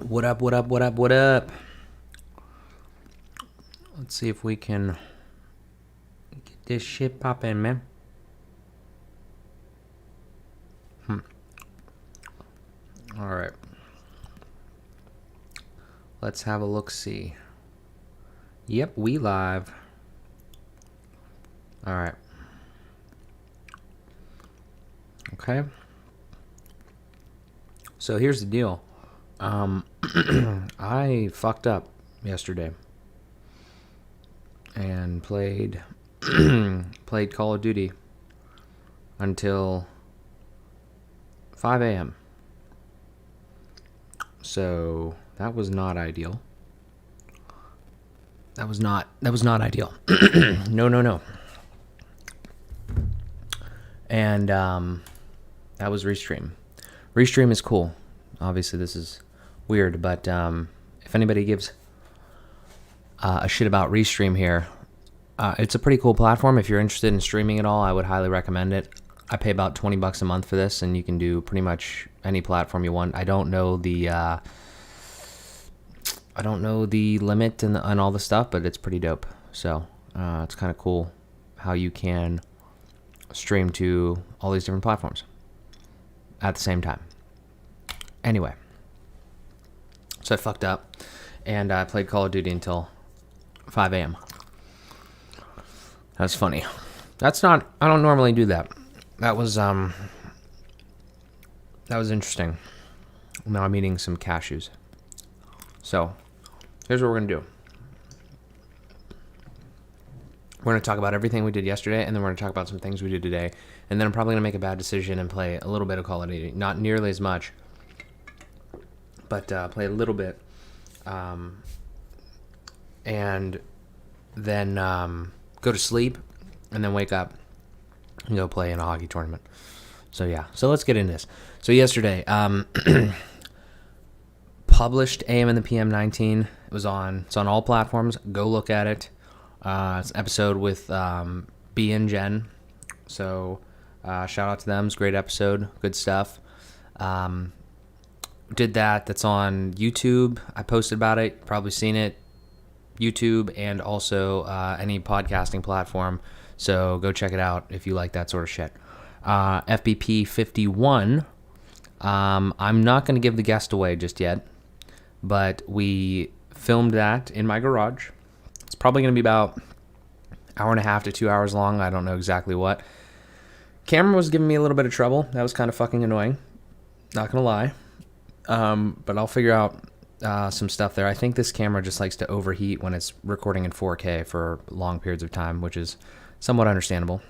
What up, what up, what up, what up? Let's see if we can get this shit poppin', man. Alright. Let's have a look-see. Yep, we live. Alright. Okay. So here's the deal. I fucked up yesterday and played Call of Duty until 5 a.m. So that was not ideal. That was not ideal. No. And that was Restream. Restream is cool. Obviously, this is weird, but if anybody gives a shit about Restream here, it's a pretty cool platform. If you're interested in streaming at all, I would highly recommend it. I pay about $20 a month for this, and you can do pretty much any platform you want. I don't know the limit and all the stuff, but it's pretty dope. So it's kind of cool how you can stream to all these different platforms at the same time. Anyway, so I fucked up, and I played Call of Duty until 5 a.m. That's funny. I don't normally do that. That was interesting. Now I'm eating some cashews. So, here's what we're going to do. We're going to talk about everything we did yesterday, and then we're going to talk about some things we did today. And then I'm probably going to make a bad decision and play a little bit of Call of Duty. Not nearly as much, but play a little bit. And then go to sleep, and then wake up and go play in a hockey tournament. So yeah, so let's get into this. So yesterday, published AM and the PM 19. It's on all platforms. Go look at it. It's an episode with B and Jen. So shout out to them. It's a great episode. Good stuff. Did that. That's on YouTube. I posted about it. You've probably seen it. YouTube and also any podcasting platform. So go check it out if you like that sort of shit. FBP 51. I'm not going to give the guest away just yet, but we filmed that in my garage. It's probably going to be about an hour and a half to 2 hours long. I don't know exactly what. Camera was giving me a little bit of trouble. That was kind of fucking annoying. Not going to lie. But I'll figure out some stuff there. I think this camera just likes to overheat when it's recording in 4K for long periods of time, which is somewhat understandable.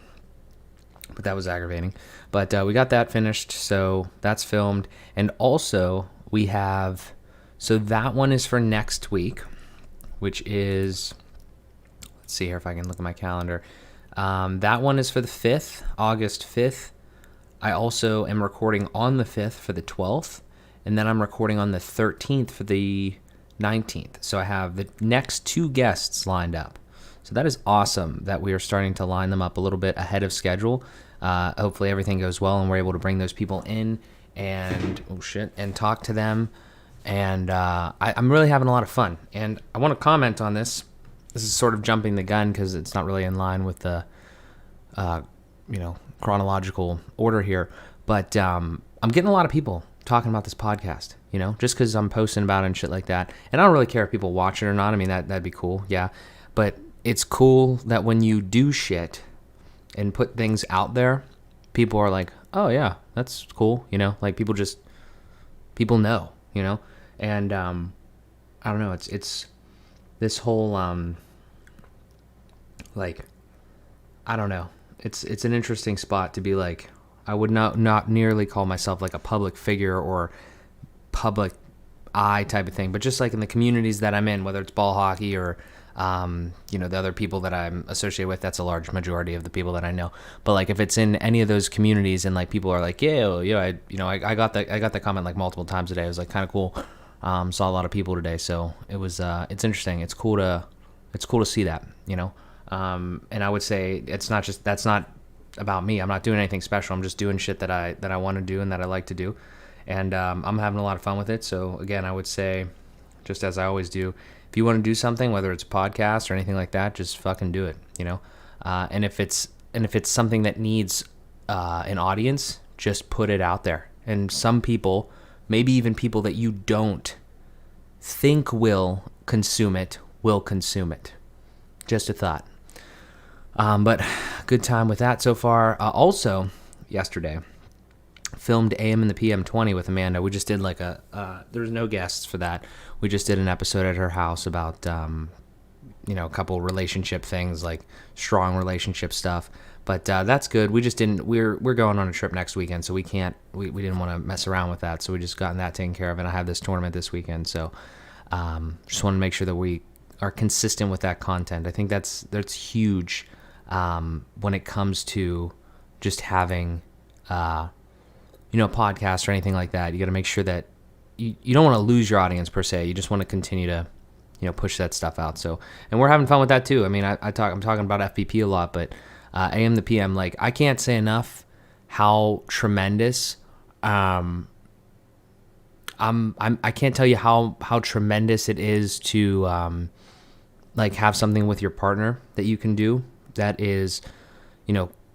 But that was aggravating. But we got that finished, so that's filmed. And also, we have... So that one is for next week, which is... Let's see here if I can look at my calendar. That one is for the 5th, August 5th. I also am recording on the 5th for the 12th. And then I'm recording on the 13th for the 19th. So I have the next two guests lined up. So that is awesome that we are starting to line them up a little bit ahead of schedule. Hopefully everything goes well and we're able to bring those people in and talk to them. And I'm really having a lot of fun. And I want to comment on this. This is sort of jumping the gun because it's not really in line with the chronological order here. But I'm getting a lot of people talking about this podcast, just because I'm posting about it and shit like that. And I don't really care if people watch it or not. I mean, that'd be cool, yeah. But it's cool that when you do shit and put things out there, people are like, oh yeah, that's cool, like people know, and I don't know, it's this whole I don't know, it's an interesting spot to be like. I would not nearly call myself like a public figure or public eye type of thing, but just like in the communities that I'm in, whether it's ball hockey or the other people that I'm associated with, that's a large majority of the people that I know. But like if it's in any of those communities and like people are like, I got that comment like multiple times today. It was like kind of cool. Saw a lot of people today, so it was it's interesting. It's cool to see that, and I would say that's not about me. I'm not doing anything special. I'm just doing shit that I want to do and that I like to do. And I'm having a lot of fun with it. So again, I would say, just as I always do, if you want to do something, whether it's a podcast or anything like that, just fucking do it, you know. And if it's something that needs an audience, just put it out there. And some people, maybe even people that you don't think will consume it, will consume it. Just a thought. But good time with that so far. Also, yesterday, filmed AM and the PM 20 with Amanda. We just did like there was no guests for that. We just did an episode at her house about, a couple relationship things, like strong relationship stuff. But that's good. We just didn't, we're going on a trip next weekend, so we didn't want to mess around with that. So we just gotten that taken care of, and I have this tournament this weekend. So just want to make sure that we are consistent with that content. I think that's huge when it comes to just having, a podcast or anything like that. You got to make sure that you don't want to lose your audience per se. You just want to continue to, push that stuff out. So, and we're having fun with that too. I mean, I'm talking about FPP a lot, but AM the PM, like, I can't say enough how tremendous. I can't tell you how tremendous it is to have something with your partner that you can do that is,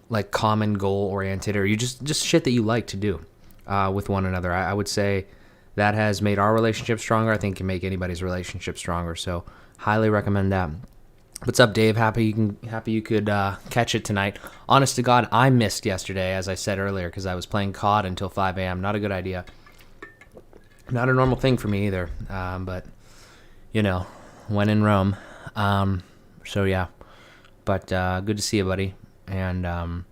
like common goal oriented, or you just shit that you like to do with one another. I would say that has made our relationship stronger. I think it can make anybody's relationship stronger. So highly recommend that. What's up, Dave? Happy you could catch it tonight. Honest to God, I missed yesterday, as I said earlier, because I was playing COD until 5 a.m. Not a good idea. Not a normal thing for me either. But when in Rome. So yeah. But good to see you, buddy. And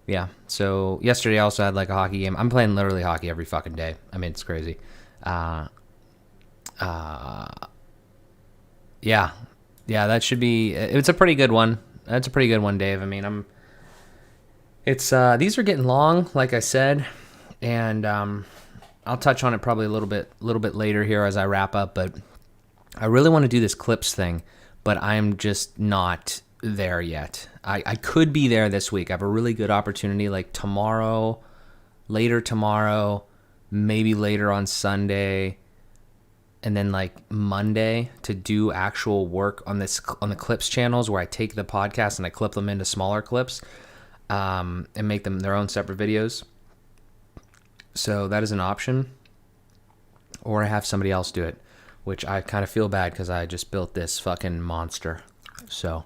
yeah. So yesterday I also had like a hockey game. I'm playing literally hockey every fucking day. I mean, it's crazy. Yeah. Yeah, that should be. It's a pretty good one. That's a pretty good one, Dave. I mean, these are getting long, like I said, and I'll touch on it probably a little bit later here as I wrap up. But I really want to do this clips thing, but I'm just not there yet. I could be there this week. I have a really good opportunity, like later tomorrow, maybe later on Sunday, and then like Monday to do actual work on the clips channels where I take the podcast and I clip them into smaller clips and make them their own separate videos. So that is an option. Or I have somebody else do it, which I kind of feel bad because I just built this fucking monster. So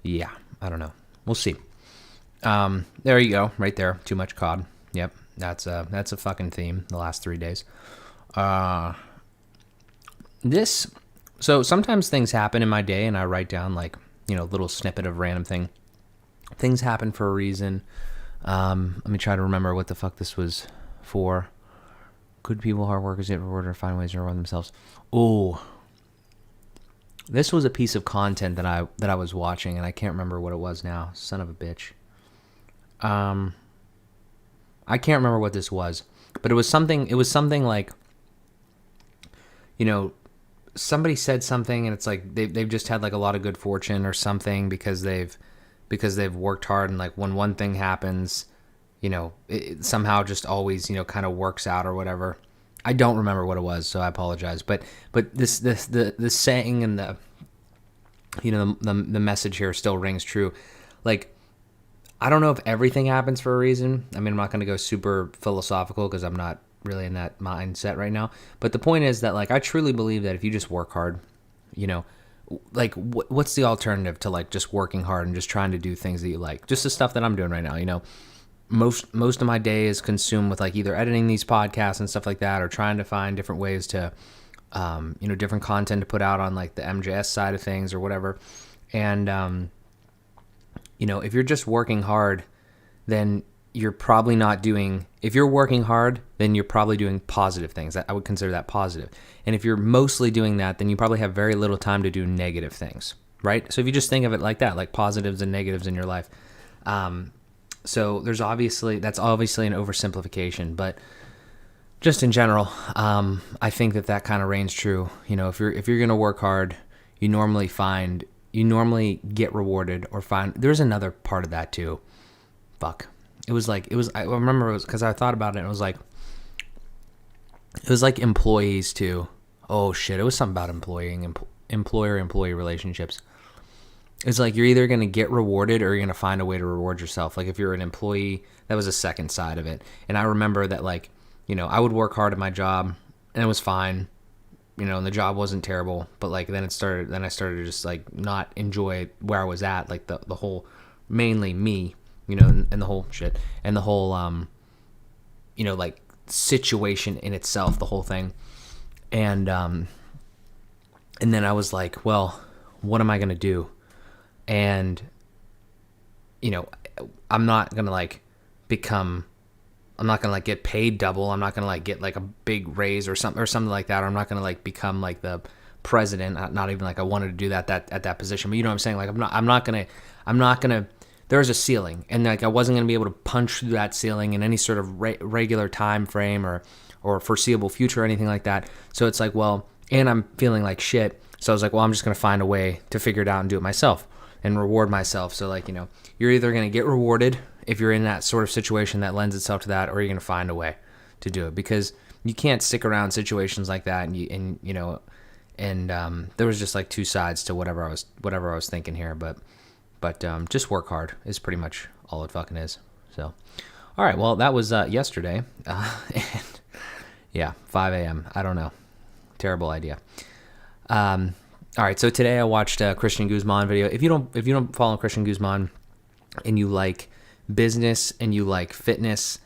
yeah, I don't know. We'll see. There you go, right there. Too much COD. Yep, that's a fucking theme the last 3 days. So sometimes things happen in my day and I write down like, little snippet of random thing. Things happen for a reason. Let me try to remember what the fuck this was for. Good people, hard workers, get rewarded or find ways to reward themselves. Oh, this was a piece of content that I was watching and I can't remember what it was now. Son of a bitch. I can't remember what this was, but it was something like, somebody said something and it's like they've just had like a lot of good fortune or something because they've worked hard, and like when one thing happens, it somehow just always, kind of works out or whatever. I don't remember what it was, so I apologize. But the saying and the message here still rings true. Like, I don't know if everything happens for a reason. I mean, I'm not going to go super philosophical because I'm not really in that mindset right now. But the point is that, like, I truly believe that if you just work hard, like, what's the alternative to like just working hard and just trying to do things that you like? Just the stuff that I'm doing right now, Most of my day is consumed with like either editing these podcasts and stuff like that, or trying to find different ways to, different content to put out on like the MJS side of things or whatever. And, if you're just working hard, then you're probably not doing, if you're working hard, then you're probably doing positive things. I would consider that positive. And if you're mostly doing that, then you probably have very little time to do negative things, right? So if you just think of it like that, like positives and negatives in your life, so that's obviously an oversimplification, but just in general, I think that kind of reigns true. If you're going to work hard, you normally get rewarded or there's another part of that too. I remember it was because I thought about it and it was like, It was like employees too. Oh shit, it was something about employer-employee relationships. It's like you're either going to get rewarded or you're going to find a way to reward yourself. Like if you're an employee, that was a second side of it. And I remember that, like, I would work hard at my job and it was fine, and the job wasn't terrible, but like then I started to just like not enjoy where I was at, like the whole, mainly me, and the whole shit and the whole, like situation in itself, the whole thing. And then I was like, well, what am I going to do? And, I'm not going to like I'm not going to like get paid double. I'm not going to like get like a big raise or something like that. Or I'm not going to like become like the president. Not even like I wanted to do that at that position, but you know what I'm saying? Like I'm not going to, there's a ceiling, and like I wasn't going to be able to punch through that ceiling in any sort of regular time frame or foreseeable future or anything like that. So it's like, well, and I'm feeling like shit. So I was like, well, I'm just going to find a way to figure it out and do it myself and reward myself. So like, you're either going to get rewarded if you're in that sort of situation that lends itself to that, or you're going to find a way to do it, because you can't stick around situations like that. And there was just like two sides to whatever I was thinking here, but just work hard is pretty much all it fucking is. So, all right, well, that was yesterday, and yeah, 5 a.m. I don't know, terrible idea. All right, so today I watched a Christian Guzman video. If you don't follow Christian Guzman and you like business and you like fitness,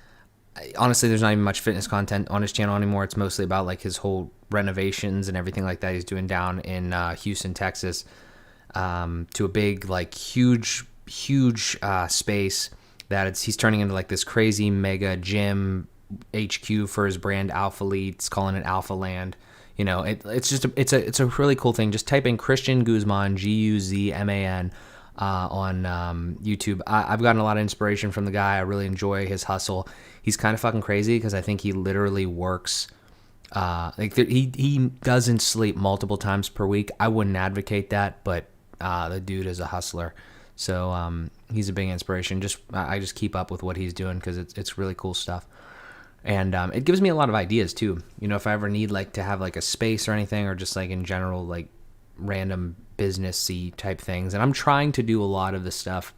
honestly, there's not even much fitness content on his channel anymore. It's mostly about like his whole renovations and everything like that he's doing down in Houston, Texas, to a big, like huge space that he's turning into like this crazy mega gym HQ for his brand Alpha Elite. It's calling it Alpha Land. It's a really cool thing. Just type in Christian Guzman, Guzman, on YouTube. I've gotten a lot of inspiration from the guy. I really enjoy his hustle. He's kind of fucking crazy because I think he literally works. He doesn't sleep multiple times per week. I wouldn't advocate that, but the dude is a hustler. So he's a big inspiration. I just keep up with what he's doing because it's really cool stuff. And it gives me a lot of ideas too. If I ever need like to have like a space or anything, or just like in general like random businessy type things. And I'm trying to do a lot of the stuff,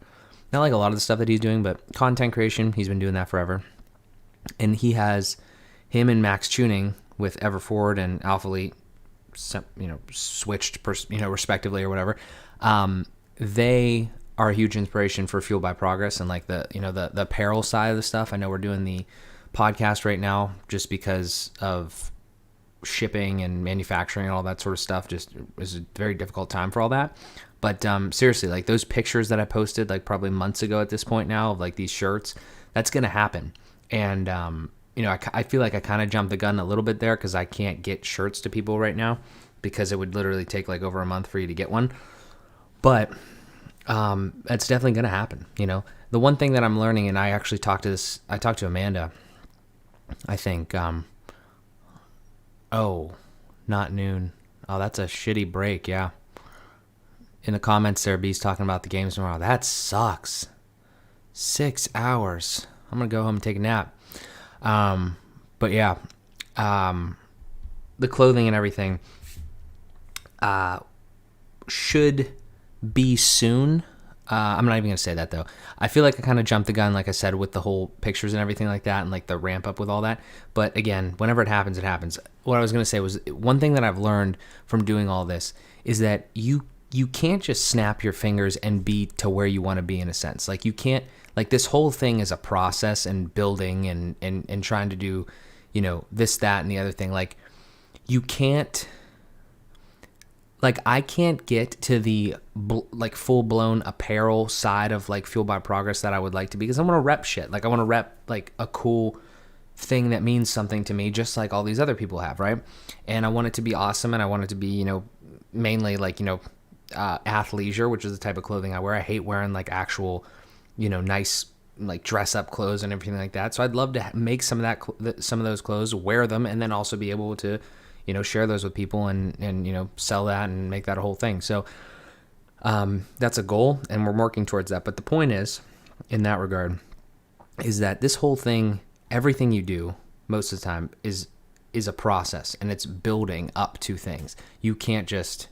not like a lot of the stuff that he's doing, but content creation. He's been doing that forever. And him and Max Tuning with Everford and Alpha Elite, switched, respectively or whatever. They are a huge inspiration for Fueled by Progress and like the apparel side of the stuff. I know we're doing the podcast right now just because of shipping and manufacturing and all that sort of stuff. Just is a very difficult time for all that. But seriously, like those pictures that I posted like probably months ago at this point now of like these shirts, that's going to happen. And, I feel like I kind of jumped the gun a little bit there because I can't get shirts to people right now because it would literally take like over a month for you to get one. But that's definitely going to happen. The one thing that I'm learning, and I actually talked to Amanda, I think, not noon. Oh, that's a shitty break. Yeah. In the comments there, B's talking about the games tomorrow. That sucks. 6 hours. I'm going to go home and take a nap. But yeah, the clothing and everything, should be soon. I'm not even going to say that though. I feel like I kind of jumped the gun, like I said, with the whole pictures and everything like that and like the ramp up with all that. But again, whenever it happens, it happens. What I was going to say was one thing that I've learned from doing all this is that you can't just snap your fingers and be to where you want to be in a sense. Like you can't, like this whole thing is a process and building and trying to do, this, that, and the other thing. Like you can't, like I can't get to the like full blown apparel side of like Fueled by Progress that I would like to be, because I want to rep shit. Like I want to rep like a cool thing that means something to me, just like all these other people have, right? And I want it to be awesome, and I want it to be, mainly like, athleisure, which is the type of clothing I wear. I hate wearing like actual, nice like dress up clothes and everything like that. So I'd love to make some of those clothes, wear them, and then also be able to, share those with people and sell that and make that a whole thing. So that's a goal, and we're working towards that. But the point is, in that regard, is that this whole thing, everything you do most of the time is is a process, and it's building up to things. You can't just,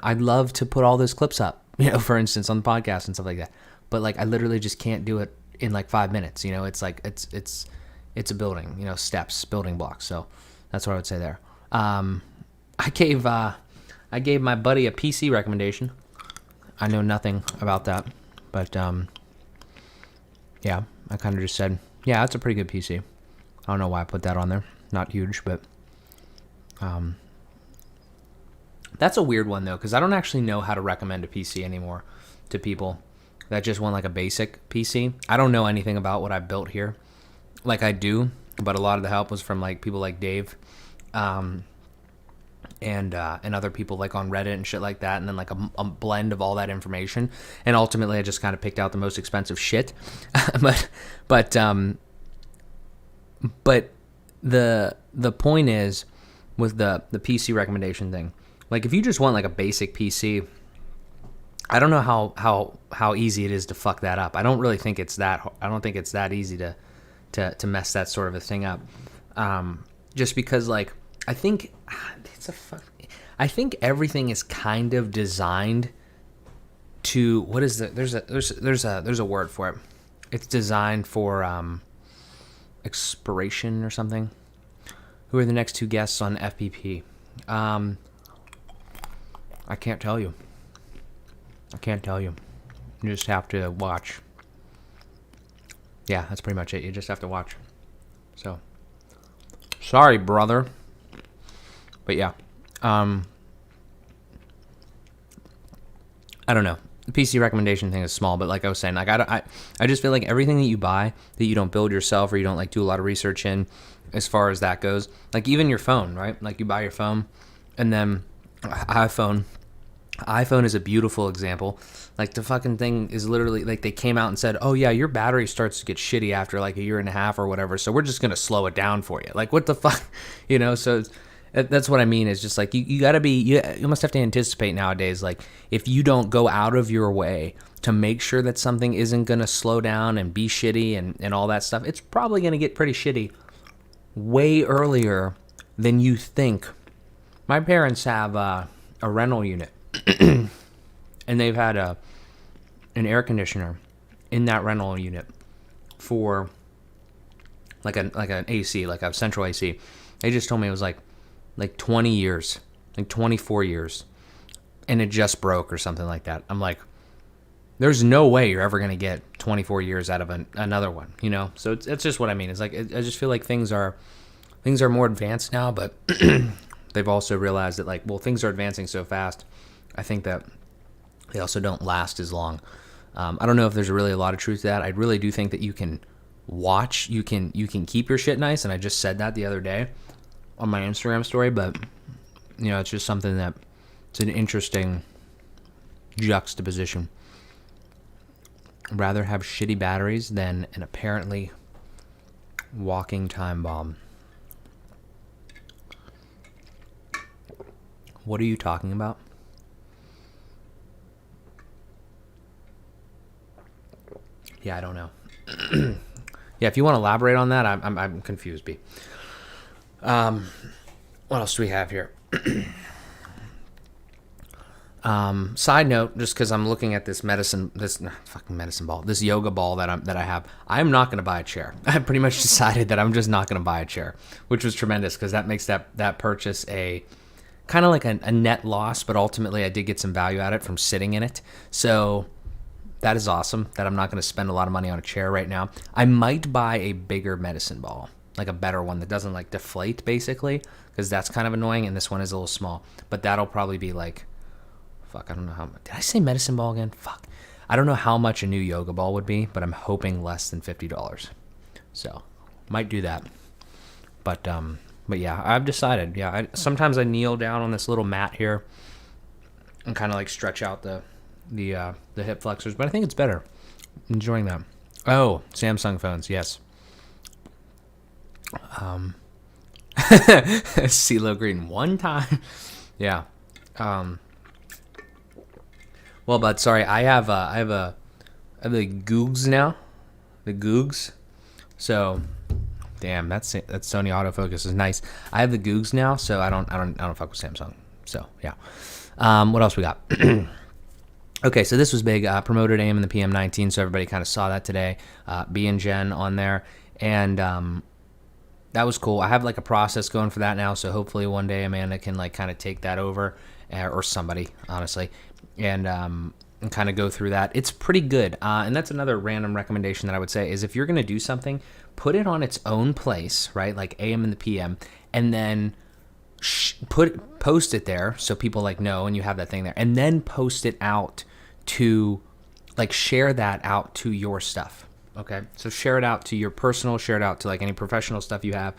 I'd love to put all those clips up, for instance, on the podcast and stuff like that. But like, I literally just can't do it in like 5 minutes. It's like, it's a building, steps, building blocks. So that's what I would say there. I gave my buddy a PC recommendation. I know nothing about that, but yeah, I kind of just said, yeah, that's a pretty good PC. I don't know why I put that on there. Not huge, but that's a weird one though, because I don't actually know how to recommend a PC anymore to people that just want like a basic PC. I don't know anything about what I built here. Like I do, but a lot of the help was from like people like Dave, and other people like on Reddit and shit like that, and then like a blend of all that information. And ultimately, I just kind of picked out the most expensive shit. but the point is with the PC recommendation thing. Like if you just want like a basic PC, I don't know how easy it is to fuck that up. I don't think it's that easy to mess that sort of a thing up. Just because like I think everything is kind of designed to, what is the, there's a word for it. It's designed for expiration or something. Who are the next two guests on FPP? I can't tell you. You just have to watch. Yeah, that's pretty much it. You just have to watch. So, sorry, brother. But yeah, I don't know. The PC recommendation thing is small, but like I was saying, like I just feel like everything that you buy that you don't build yourself or you don't like do a lot of research in, as far as that goes, like even your phone, right? Like you buy your phone, and then iPhone is a beautiful example. Like the fucking thing is literally like they came out and said, oh yeah, your battery starts to get shitty after like a year and a half or whatever, so we're just gonna slow it down for you. Like what the fuck, So that's what I mean. Is just like you gotta be, you must have to anticipate nowadays. Like if you don't go out of your way to make sure that something isn't gonna slow down and be shitty and all that stuff, it's probably gonna get pretty shitty way earlier than you think. My parents have a rental unit, and they've had an air conditioner in that rental unit for like an AC, like a central AC. They just told me it was like 20 years, like 24 years, and it just broke or something like that. I'm like, there's no way you're ever going to get 24 years out of another one, So it's just what I mean. It's like, I just feel like things are more advanced now, but they've also realized that like, well, things are advancing so fast. I think that they also don't last as long. I don't know if there's really a lot of truth to that. I really do think that you can keep your shit nice. And I just said that the other day on my Instagram story, but it's just something that it's an interesting juxtaposition. I'd rather have shitty batteries than an apparently walking time bomb. What are you talking about? Yeah, I don't know. Yeah, if you want to elaborate on that, I'm confused, B. What else do we have here? Side note, just because I'm looking at this yoga ball that I have, I'm not going to buy a chair. I pretty much decided that I'm just not going to buy a chair, which was tremendous because that makes that purchase a kind of like a net loss, but ultimately I did get some value out of it from sitting in it. So that is awesome that I'm not going to spend a lot of money on a chair right now. I might buy a bigger medicine ball, like a better one that doesn't like deflate basically, because that's kind of annoying, and this one is a little small. But that'll probably be like, fuck, I don't know how much. Did I say medicine ball again? Fuck. I don't know how much a new yoga ball would be, but I'm hoping less than $50. So, might do that. But yeah, I've decided. Yeah, sometimes I kneel down on this little mat here and kind of like stretch out the hip flexors, but I think it's better. Enjoying that. Oh, Samsung phones, yes. CeeLo Green one time. Yeah. Well, but sorry, I have the Googs now. The Googs. So Damn, that Sony autofocus is nice. I have the Googs now, so I don't fuck with Samsung. So yeah. What else we got? Okay, so this was big. Promoted AM in the PM19, so everybody kind of saw that today. B and Jen on there, and that was cool. I have like a process going for that now, so hopefully one day Amanda can like kind of take that over, or somebody, honestly, and kind of go through that. It's pretty good, and that's another random recommendation that I would say is if you're gonna do something, put it on its own place, right? Like AM and the PM, and then post it there so people like know, and you have that thing there, and then post it out to like share that out to your stuff. Okay, so share it out to your personal, share it out to like any professional stuff you have.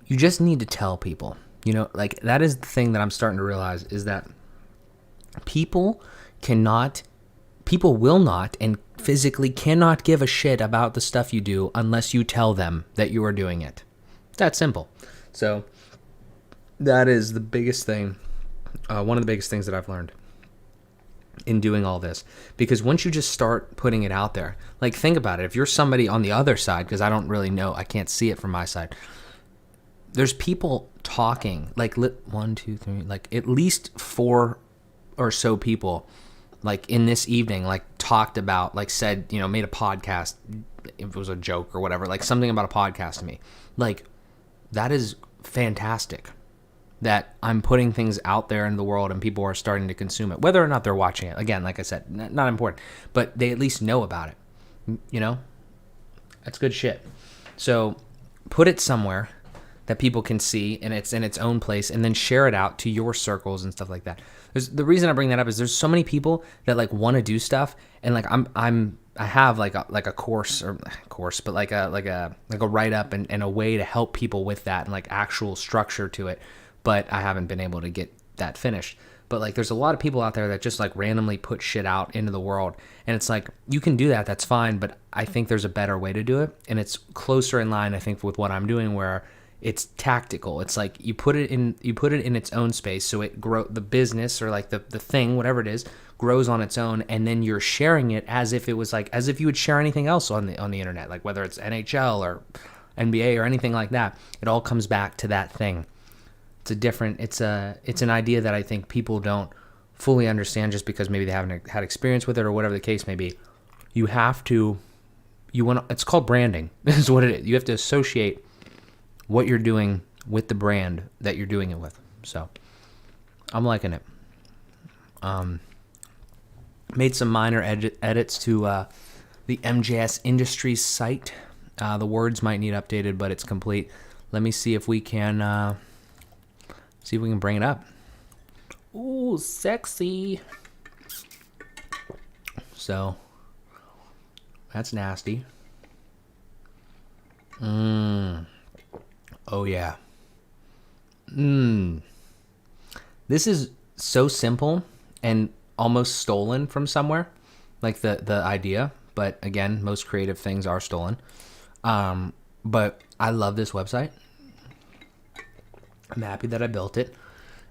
You just need to tell people, you know, like that is the thing that I'm starting to realize is that people will not and physically cannot give a shit about the stuff you do unless you tell them that you are doing it. That simple. So that is the biggest thing, one of the biggest things that I've learned in doing all this. Because once you just start putting it out there, like think about it. If you're somebody on the other side, because I don't really know, I can't see it from my side. There's people talking, like 1, 2, 3, like at least 4 or so people, like in this evening, like talked about, like said, you know, made a podcast. If it was a joke or whatever, like something about a podcast to me. Like that is fantastic. That I'm putting things out there in the world and people are starting to consume it. Whether or not they're watching it, again, like I said, not important. But they at least know about it. You know? That's good shit. So put it somewhere that people can see and it's in its own place, and then share it out to your circles and stuff like that. The reason I bring that up is there's so many people that like want to do stuff, and like I have like a course, but like a write up and a way to help people with that and like actual structure to it. But I haven't been able to get that finished. But like there's a lot of people out there that just like randomly put shit out into the world, and it's like you can do that, that's fine, but I think there's a better way to do it, and it's closer in line I think with what I'm doing, where it's tactical. It's like you put it in its own space, so it the business or like the thing, whatever it is, grows on its own, and then you're sharing it as if it was like as if you would share anything else on the internet, like whether it's NHL or NBA or anything like that. It all comes back to that thing. It's an idea that I think people don't fully understand just because maybe they haven't had experience with it or whatever the case may be. It's called branding. This is what it is. You have to associate what you're doing with the brand that you're doing it with. So I'm liking it. Made some minor edits to the MJS Industries site. The words might need updated, but it's complete. Let me see if we can bring it up. Ooh, sexy. So that's nasty. Oh yeah. This is so simple and almost stolen from somewhere, like the idea. But again, most creative things are stolen. But I love this website. I'm happy that I built it.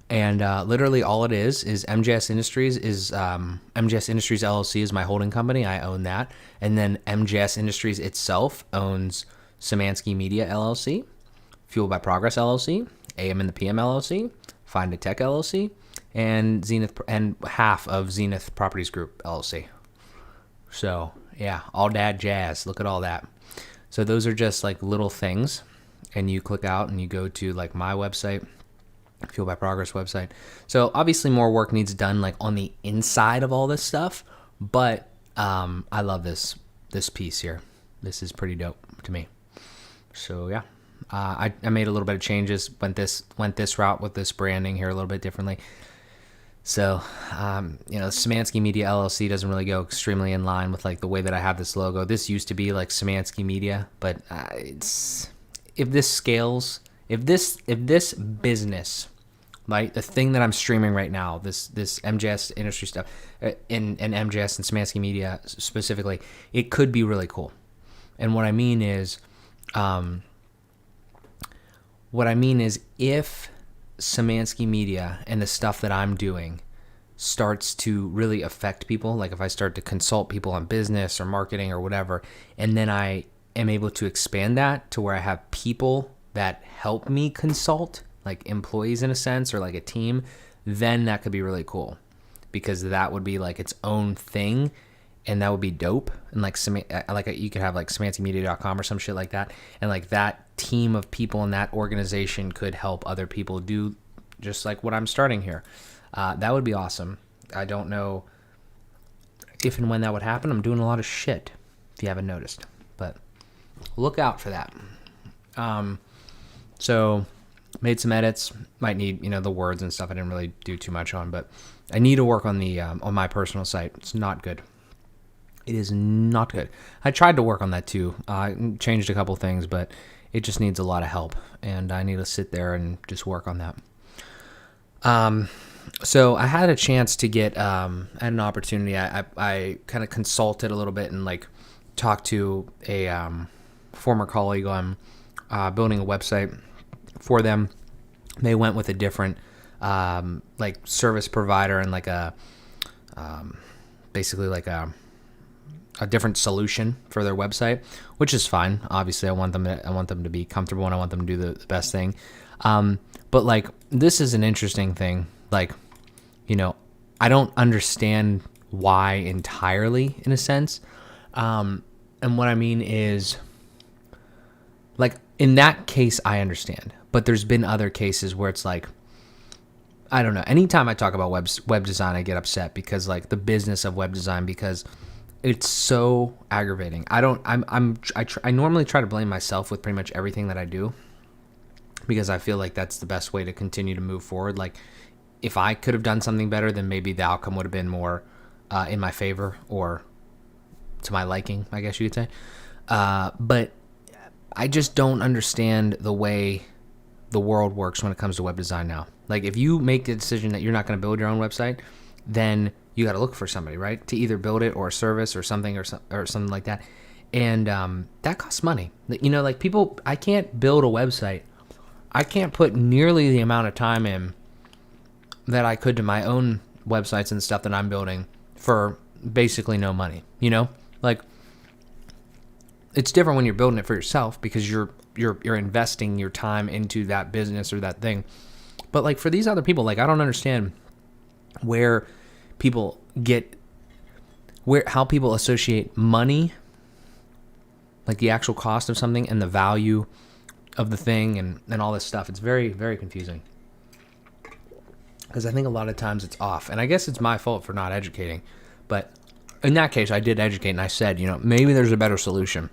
And literally all it is MJS Industries MJS Industries LLC is my holding company. I own that. And then MJS Industries itself owns Szymanski Media LLC, Fuel by Progress LLC, AM and the PM LLC, Find a Tech LLC, and Zenith, and half of Zenith Properties Group LLC. So yeah, all that jazz. Look at all that. So those are just like little things, and you click out and you go to like my website, Fuel by Progress website. So obviously more work needs done like on the inside of all this stuff, but I love this piece here. This is pretty dope to me. So yeah, I made a little bit of changes, went this route with this branding here a little bit differently. So, Szymanski Media LLC doesn't really go extremely in line with like the way that I have this logo. This used to be like Szymanski Media, but if this scales, if this business, right, the thing that I'm streaming right now, this MJS industry stuff, in MJS and Szymanski Media specifically, it could be really cool. And what I mean is if Szymanski Media and the stuff that I'm doing starts to really affect people, like if I start to consult people on business or marketing or whatever, and then I am able to expand that to where I have people that help me consult, like employees in a sense, or like a team, then that could be really cool, because that would be like its own thing, and that would be dope. And like you could have like SzymanskiMedia.com or some shit like that, and like that team of people in that organization could help other people do just like what I'm starting here. That would be awesome. I don't know if and when that would happen. I'm doing a lot of shit, if you haven't noticed, but look out for that. So made some edits. Might need, the words and stuff I didn't really do too much on, but I need to work on the on my personal site. It's not good. It is not good. I tried to work on that too. I changed a couple things, but it just needs a lot of help, and I need to sit there and just work on that. So I had a chance to get an opportunity. I kind of consulted a little bit and like talked to a former colleague on building a website for them. They went with a different like service provider and like a basically like a different solution for their website, which is fine. Obviously, I want them to be comfortable, and I want them to do the best thing. But like, this is an interesting thing. Like, I don't understand why entirely, in a sense. And what I mean is, like, in that case, I understand. But there's been other cases where it's like, I don't know. Anytime I talk about web design, I get upset because like the business of web design, because it's so aggravating. I normally try to blame myself with pretty much everything that I do, because I feel like that's the best way to continue to move forward. Like, if I could have done something better, then maybe the outcome would have been more in my favor, or to my liking, I guess you could say. But I just don't understand the way the world works when it comes to web design now. Like, if you make the decision that you're not going to build your own website, then you got to look for somebody, right, to either build it, or a service, or something, or something like that. And that costs money. Like, people, I can't build a website. I can't put nearly the amount of time in that I could to my own websites and stuff that I'm building for basically no money. Like, it's different when you're building it for yourself, because you're investing your time into that business or that thing. But like, for these other people, like, I don't understand where people how people associate money, like the actual cost of something, and the value of the thing, and all this stuff. It's very, very confusing, because I think a lot of times it's off, and I guess it's my fault for not educating. But in that case, I did educate, and I said, maybe there's a better solution.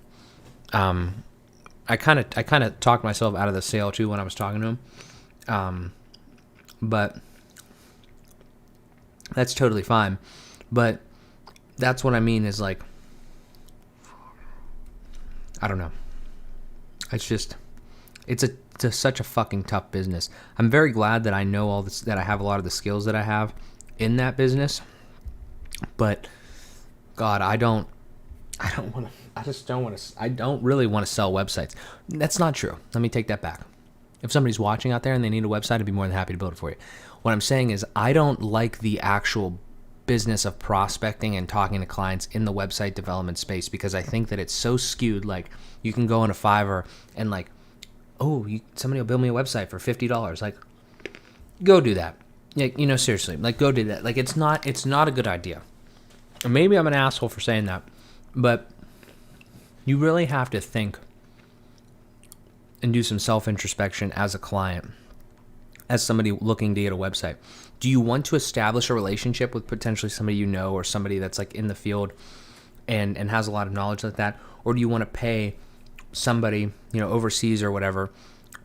I kind of talked myself out of the sale too when I was talking to him, but that's totally fine. But that's what I mean is, like, I don't know. It's just, it's such a fucking tough business. I'm very glad that I know all this, that I have a lot of the skills that I have in that business. But God, I don't really want to sell websites. That's not true. Let me take that back. If somebody's watching out there and they need a website, I'd be more than happy to build it for you. What I'm saying is, I don't like the actual business of prospecting and talking to clients in the website development space, because I think that it's so skewed. Like, you can go on a Fiverr and like, somebody will build me a website for $50. Like, go do that. Like, seriously, like, go do that. Like, it's not a good idea. Or maybe I'm an asshole for saying that, but you really have to think and do some self-introspection as a client, as somebody looking to get a website. Do you want to establish a relationship with potentially somebody or somebody that's like in the field and has a lot of knowledge like that? Or do you want to pay somebody, overseas or whatever,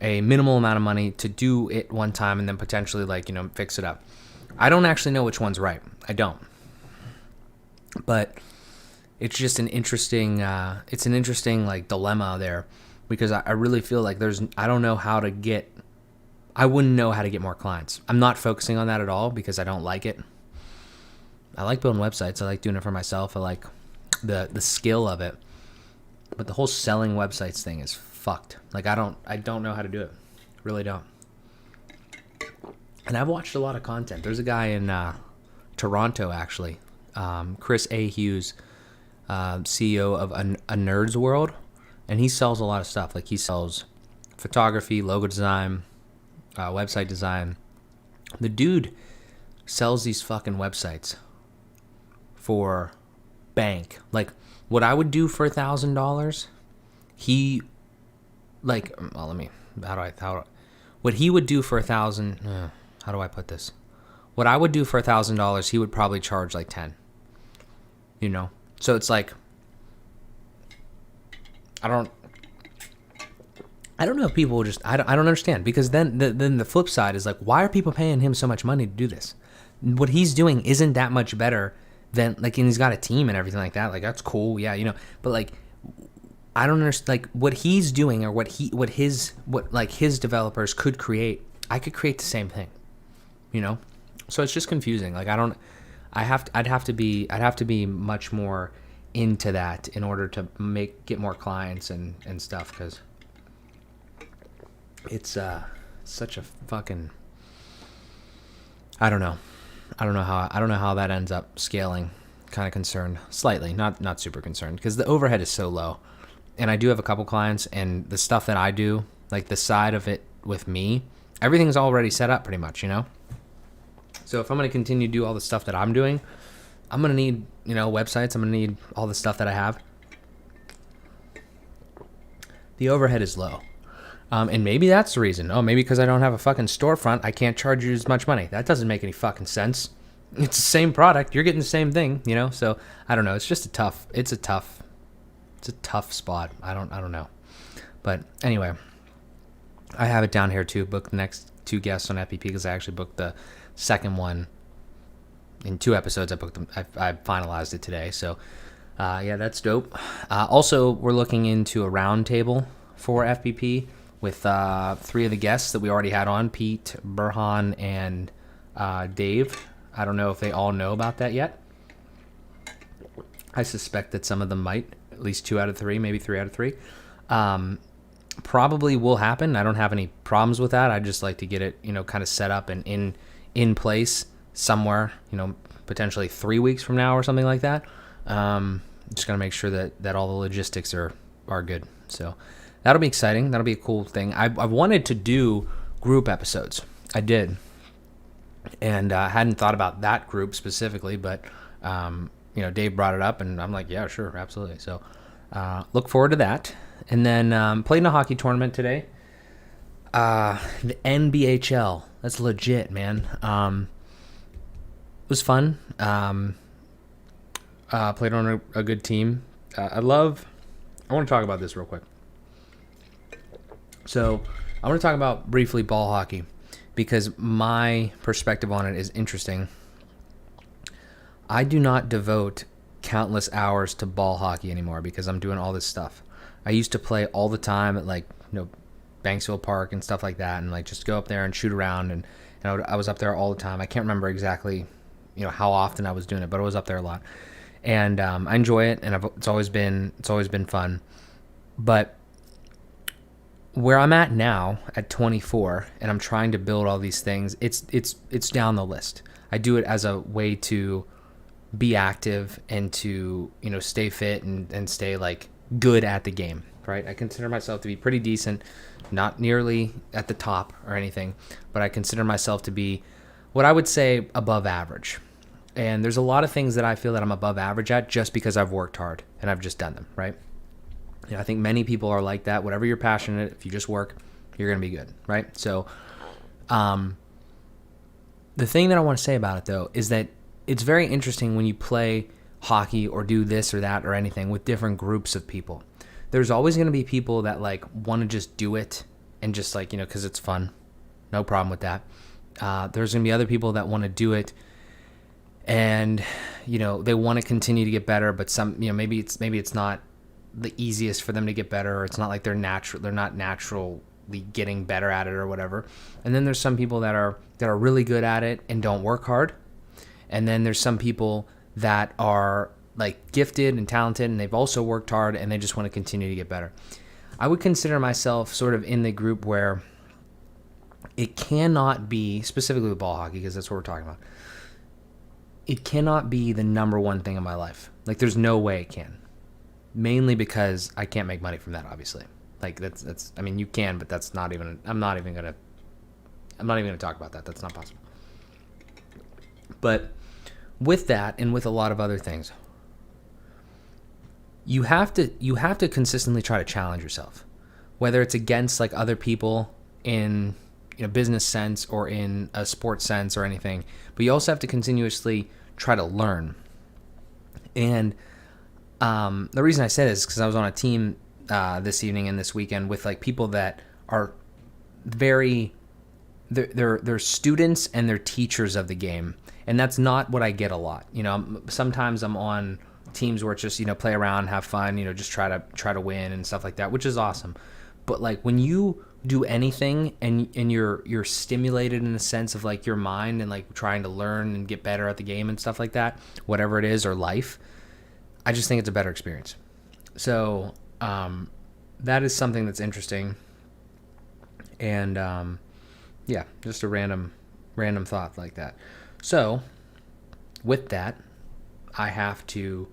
a minimal amount of money to do it one time and then potentially like, fix it up? I don't actually know which one's right. I don't. But it's just an interesting, like dilemma there, because I really feel like I wouldn't know how to get more clients. I'm not focusing on that at all, because I don't like it. I like building websites. I like doing it for myself. I like the skill of it. But the whole selling websites thing is fucked. Like, I don't know how to do it. Really don't. And I've watched a lot of content. There's a guy in Toronto, actually, Chris A. Hughes, CEO of a Nerd's World, and he sells a lot of stuff. Like he sells photography, logo design, website design. The dude sells these fucking websites for bank. Like what I would do for $1,000, he like. Well, let me. What he would do for $1,000. How do I put this? What I would do for $1,000, he would probably charge like 10. You know, so it's like I don't know if people just I don't understand, because then the flip side is like, why are people paying him so much money to do this? What he's doing isn't that much better than, like, and he's got a team and everything like that. Like, that's cool, yeah, you know. But like, I don't understand, like, what he's doing, or what his developers could create. I could create the same thing, you know. So it's just confusing. Like, I'd have to be much more into that in order to get more clients and stuff, because it's such a fucking, I don't know how that ends up scaling. Kind of concerned, slightly, not super concerned, because the overhead is so low, and I do have a couple clients, and the stuff that I do, like the side of it with me, everything's already set up pretty much, you know. So if I'm going to continue to do all the stuff that I'm doing, I'm going to need, you know, websites. I'm going to need all the stuff that I have. The overhead is low. And maybe that's the reason. Oh, maybe because I don't have a fucking storefront, I can't charge you as much money. That doesn't make any fucking sense. It's the same product. You're getting the same thing, you know? So I don't know. It's just a tough spot. I don't know. But anyway, I have it down here too. Book the next 2 guests on FPP, because I actually booked the second one in 2 episodes. I booked them. I finalized it today. So yeah, that's dope. Also, we're looking into a round table for FPP with 3 of the guests that we already had on: Pete, Burhan, and Dave. I don't know if they all know about that yet. I suspect that some of them might, at least 2 out of 3, maybe 3 out of 3. Probably will happen. I don't have any problems with that. I just like to get it, you know, kind of set up and in place somewhere, you know, potentially 3 weeks from now or something like that. Just gotta make sure that all the logistics are good. So that'll be exciting. That'll be a cool thing. I wanted to do group episodes. I did, and I hadn't thought about that group specifically, but you know, Dave brought it up, and I'm like, yeah, sure, absolutely. So look forward to that. And then played in a hockey tournament today. The NBHL. That's legit, man. It was fun. Played on a good team. I want to talk about this real quick. So I want to talk about briefly ball hockey, because my perspective on it is interesting. I do not devote countless hours to ball hockey anymore because I'm doing all this stuff. I used to play all the time at, like, you know, Banksville Park and stuff like that, and like just go up there and shoot around, and I was up there all the time. I can't remember exactly, you know, how often I was doing it, but I was up there a lot, and I enjoy it, and it's always been fun. But where I'm at now at 24, and I'm trying to build all these things, it's down the list. I do it as a way to be active and to, you know, stay fit and stay like good at the game, right? I consider myself to be pretty decent, not nearly at the top or anything, but I consider myself to be what I would say above average. And there's a lot of things that I feel that I'm above average at just because I've worked hard and I've just done them, right? You know, I think many people are like that. Whatever you're passionate, if you just work, you're going to be good, right? So the thing that I want to say about it, though, is that it's very interesting when you play hockey or do this or that or anything with different groups of people. There's always going to be people that like want to just do it and just like, you know, because it's fun. No problem with that. There's going to be other people that want to do it and, you know, they want to continue to get better, but some, you know, maybe it's not the easiest for them to get better, or it's not like they're not naturally getting better at it or whatever. And then there's some people that are really good at it and don't work hard. And then there's some people that are like gifted and talented and they've also worked hard and they just want to continue to get better. I would consider myself sort of in the group where it cannot be, specifically with ball hockey, because that's what we're talking about, it cannot be the number one thing in my life. Like, there's no way it can. mainly because I can't make money from that, obviously. Like that's I mean, you can, but that's not even I'm not even going to talk about that. That's not possible. But with that and with a lot of other things, you have to consistently try to challenge yourself, whether it's against like other people in business sense or in a sports sense or anything. But you also have to continuously try to learn. And the reason I say this is because I was on a team this evening and this weekend with like people that are they're students and they're teachers of the game, and that's not what I get a lot. Sometimes I'm on teams where it's just play around, have fun, just try to win and stuff like that, which is awesome. But like when you do anything and you're stimulated in a sense of like your mind and like trying to learn and get better at the game and stuff like that, whatever it is, or life, I just think it's a better experience. So that is something that's interesting. And yeah, just a random thought like that. So with that, I have to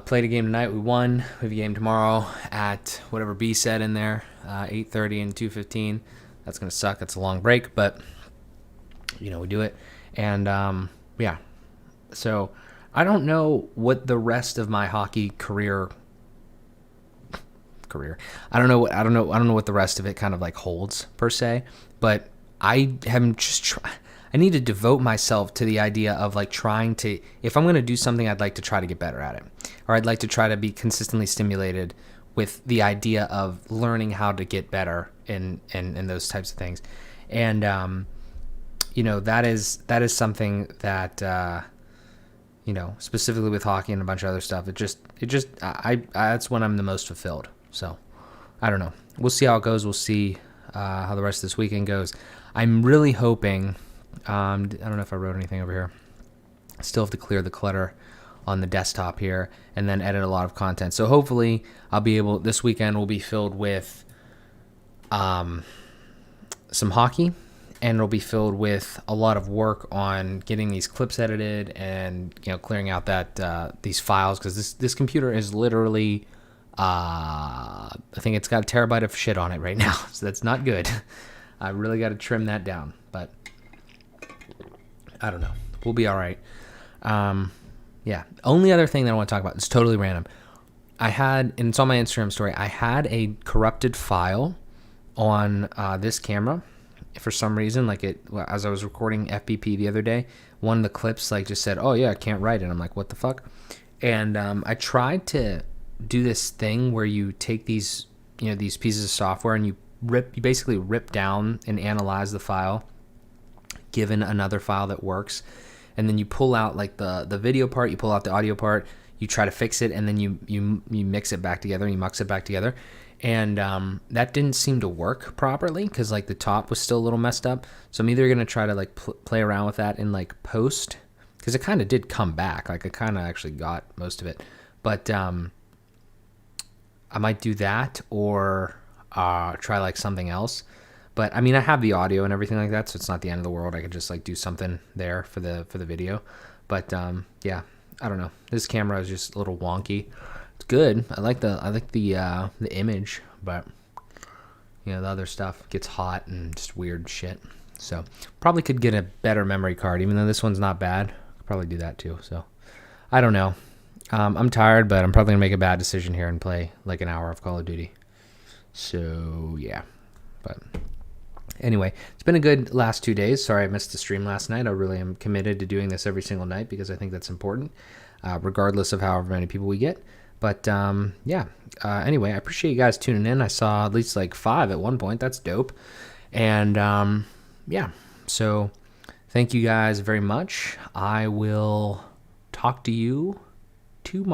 play the game tonight. We won. We have a game tomorrow at whatever B said in there, 8:30 and 2:15. That's gonna suck. That's a long break, but we do it. And yeah, so I don't know what the rest of my hockey career. I don't know what the rest of it kind of like holds per se, but I am just I need to devote myself to the idea of like trying to, if I'm going to do something, I'd like to try to get better at it, or I'd like to try to be consistently stimulated with the idea of learning how to get better in those types of things. And that is something that specifically with hockey and a bunch of other stuff, it just that's when I'm the most fulfilled. So I don't know. We'll see how it goes. We'll see how the rest of this weekend goes. I'm really hoping. I don't know if I wrote anything over here. I still have to clear the clutter on the desktop here and then edit a lot of content. So hopefully I'll be able. This weekend will be filled with some hockey, and it'll be filled with a lot of work on getting these clips edited and clearing out these files, because this computer is literally. I think it's got a terabyte of shit on it right now, so that's not good. I really got to trim that down, but I don't know. We'll be all right. Yeah. Only other thing that I want to talk about, it's totally random. And it's on my Instagram story, I had a corrupted file on this camera for some reason. As I was recording FBP the other day, one of the clips just said, "Oh yeah, I can't write it." I'm like, what the fuck? And I tried to do this thing where you take these pieces of software and you basically rip down and analyze the file given another file that works, and then you pull out the video part, you pull out the audio part, you try to fix it, and then you mix it back together, and you mux it back together, and that didn't seem to work properly because the top was still a little messed up. So I'm either gonna try to play around with that in post, because it kind of did come back, I kind of actually got most of it, but I might do that or try something else. But I mean, I have the audio and everything like that, so it's not the end of the world. I could just do something there for the video. But yeah, I don't know. This camera is just a little wonky. It's good. I like the image, but the other stuff gets hot and just weird shit. So probably could get a better memory card, even though this one's not bad. Could probably do that too. So I don't know. I'm tired, but I'm probably gonna make a bad decision here and play an hour of Call of Duty. So yeah, but anyway, it's been a good last 2 days. Sorry I missed the stream last night. I really am committed to doing this every single night because I think that's important, regardless of however many people we get. But yeah, anyway, I appreciate you guys tuning in. I saw at least 5 at one point. That's dope. And yeah, so thank you guys very much. I will talk to you tomorrow.